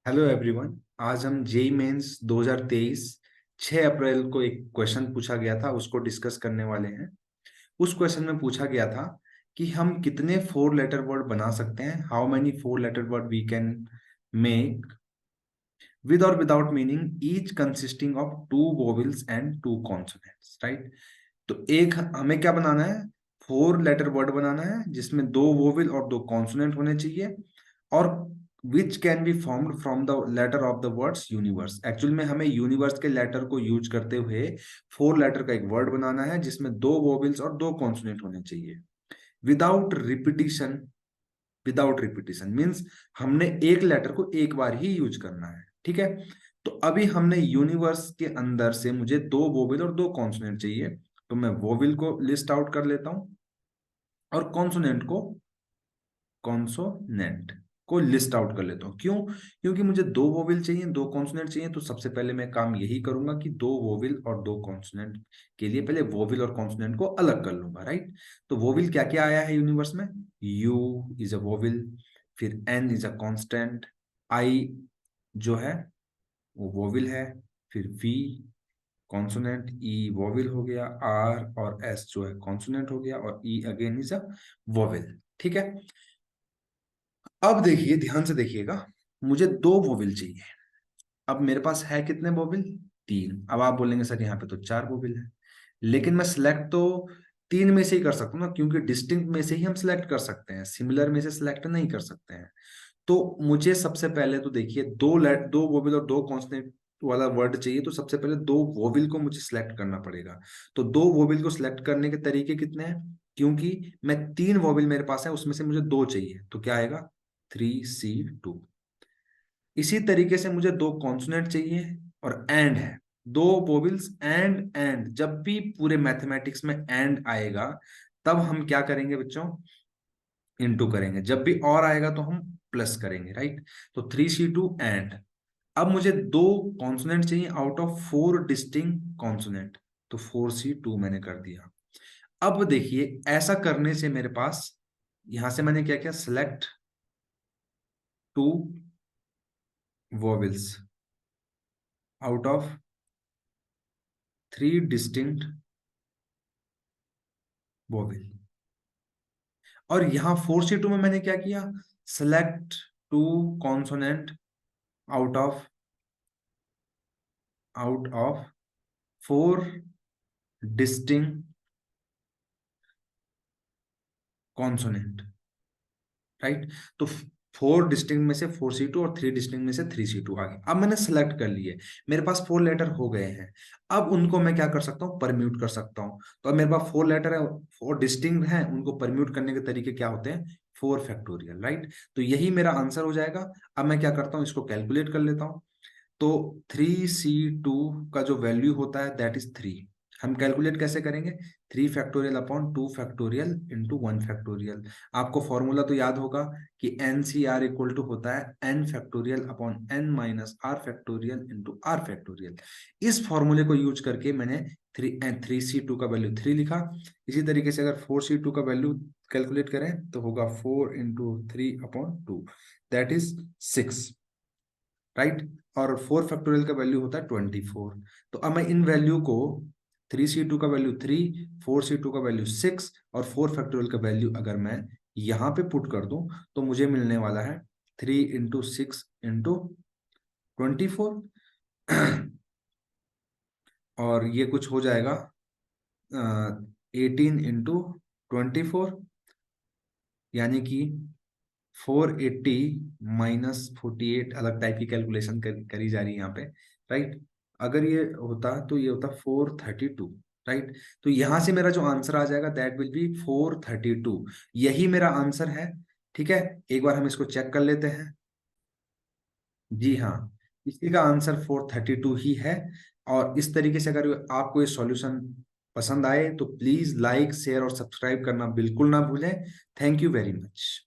Hello everyone. आज हम JEE mains 2023 6 अप्रैल को एक क्वेश्चन पूछा गया था, उसको डिस्कस करने वाले हैं। उस क्वेश्चन में पूछा गया था कि हम कितने 4 लेटर वर्ड बना सकते हैं, how many 4 letter word we can make with और without meaning each consisting of 2 vowels and 2 consonants, right. तो एक हमें क्या बनाना है, 4 लेटर वर्ड बनाना है जिसमें 2 वोवेल और 2 कॉन्सोनेंट होने चाहिए, और which can be formed from the letter of the words universe. Actual में हमें यूनिवर्स के लेटर को यूज करते हुए 4 लेटर का एक वर्ड बनाना है जिसमें 2 वोवेल्स और 2 कॉन्सोनेंट होने चाहिए without repetition. Without repetition means हमने एक लेटर को एक बार ही यूज करना है, ठीक है। तो अभी हमने यूनिवर्स के अंदर से मुझे 2 वोवेल और 2 कॉन्सोनेंट चाहिए, तो मैं वोवेल को लिस्ट आउट कर लेता हूं और कॉन्सोनेंट को लिस्ट आउट कर लेता हूं। क्यों? क्योंकि मुझे 2 वोवेल चाहिए, 2 कॉन्सोनेंट चाहिए। तो सबसे पहले मैं काम यही करूंगा कि 2 वोवेल और 2 कॉन्सोनेंट के लिए पहले वोवेल और कॉन्सोनेंट को अलग कर लूंगा, राइट। तो वोवेल क्या क्या आया है यूनिवर्स में? यू इज अ वोवेल, फिर एन इज अ कॉन्स्टेंट, आई जो है वो वोवेल है, फिर वी कॉन्सोनेंट, ई वोवेल हो गया, आर और एस जो है कॉन्सोनेंट हो गया, और ई अगेन इज अ वोवेल, ठीक है। अब देखिए, ध्यान से देखिएगा, मुझे 2 वोवेल चाहिए। अब मेरे पास है कितने वोवेल? 3। अब आप बोलेंगे सर यहाँ पे तो 4 वोवेल है, लेकिन मैं सिलेक्ट तो 3 में से ही कर सकता हूँ ना, क्योंकि डिस्टिंक्ट में से ही हम सिलेक्ट कर सकते हैं, सिमिलर में से सिलेक्ट नहीं कर सकते हैं। तो मुझे सबसे पहले तो देखिए, 2 वोवेल और 2 कॉन्सोनेंट वाला वर्ड चाहिए, तो सबसे पहले 2 वोवेल को मुझे सिलेक्ट करना पड़ेगा। तो 2 वोवेल को सिलेक्ट करने के तरीके कितने हैं? क्योंकि मैं 3 वोवेल मेरे पास है, उसमें से मुझे 2 चाहिए, तो क्या आएगा? 3C2। इसी तरीके से मुझे 2 कॉन्सोनेंट चाहिए और एंड है, 2 वोवेल्स एंड जब भी पूरे मैथमेटिक्स में एंड आएगा तब हम क्या करेंगे बच्चों? इनटू करेंगे। जब भी और आएगा तो हम प्लस करेंगे, राइट। तो 3C2 एंड। अब मुझे 2 कॉन्सोनेंट चाहिए आउट ऑफ 4 डिस्टिंक्ट कॉन्सोनेंट, तो 4C2 मैंने कर दिया। अब देखिए, ऐसा करने से मेरे पास यहां से मैंने क्या किया, select 2 vowels out of 3 distinct vowel. और यहां 4C2 में मैंने क्या किया, select 2 consonant out of out of 4 distinct consonant, right. तो 4 डिस्टिंक्ट में से 4C2 और 3 डिस्टिंक्ट में से 3C2 आ गए। अब मैंने सेलेक्ट कर लिए, मेरे पास 4 लेटर हो गए हैं। अब उनको मैं क्या कर सकता हूँ, परम्यूट कर सकता हूँ। तो अब मेरे पास 4 लेटर है, 4 डिस्टिंक्ट हैं, उनको परम्यूट करने के तरीके क्या होते हैं? 4 फैक्टोरियल, राइट। तो यही मेरा आंसर हो जाएगा। अब मैं क्या करता हूँ, इसको कैलकुलेट कर लेता हूँ। तो 3C2 का जो वैल्यू होता है दैट इज 3। हम कैलकुलेट कैसे करेंगे? 3 factorial upon 2 factorial into 1 factorial. आपको फॉर्मूला तो याद होगा कि NCR इक्वल टू होता है N factorial upon N-R factorial into R factorial. इस फॉर्मूले को यूज करके मैंने 3C2 का वैल्यू 3 लिखा। इसी तरीके से अगर 4C2 का वैल्यू कैलकुलेट करें तो होगा 4 into 3 upon 2, that is 6, right. और 4 फैक्टोरियल का वैल्यू होता है 24। तो अब मैं इन वैल्यू को, 3C2 का वैल्यू 3, 4C2 का वैल्यू 6 और 4 फैक्टोरियल का वैल्यू अगर मैं यहां पे पुट कर दूं तो मुझे मिलने वाला है 3 इंटू 6 इंटू 24। और ये कुछ हो जाएगा 18 इंटू 24, यानी कि 480 -48, अलग टाइप की कैलकुलेशन करी जा रही है यहाँ पे, राइट। अगर ये होता तो ये होता 432, राइट। तो यहां से मेरा जो आंसर आ जाएगा दैट विल बी 432। यही मेरा आंसर है, ठीक है। एक बार हम इसको चेक कर लेते हैं। जी हाँ, इसी का आंसर 432 ही है। और इस तरीके से अगर आपको ये सॉल्यूशन पसंद आए तो प्लीज लाइक शेयर और सब्सक्राइब करना बिल्कुल ना भूलें। Thank you very much.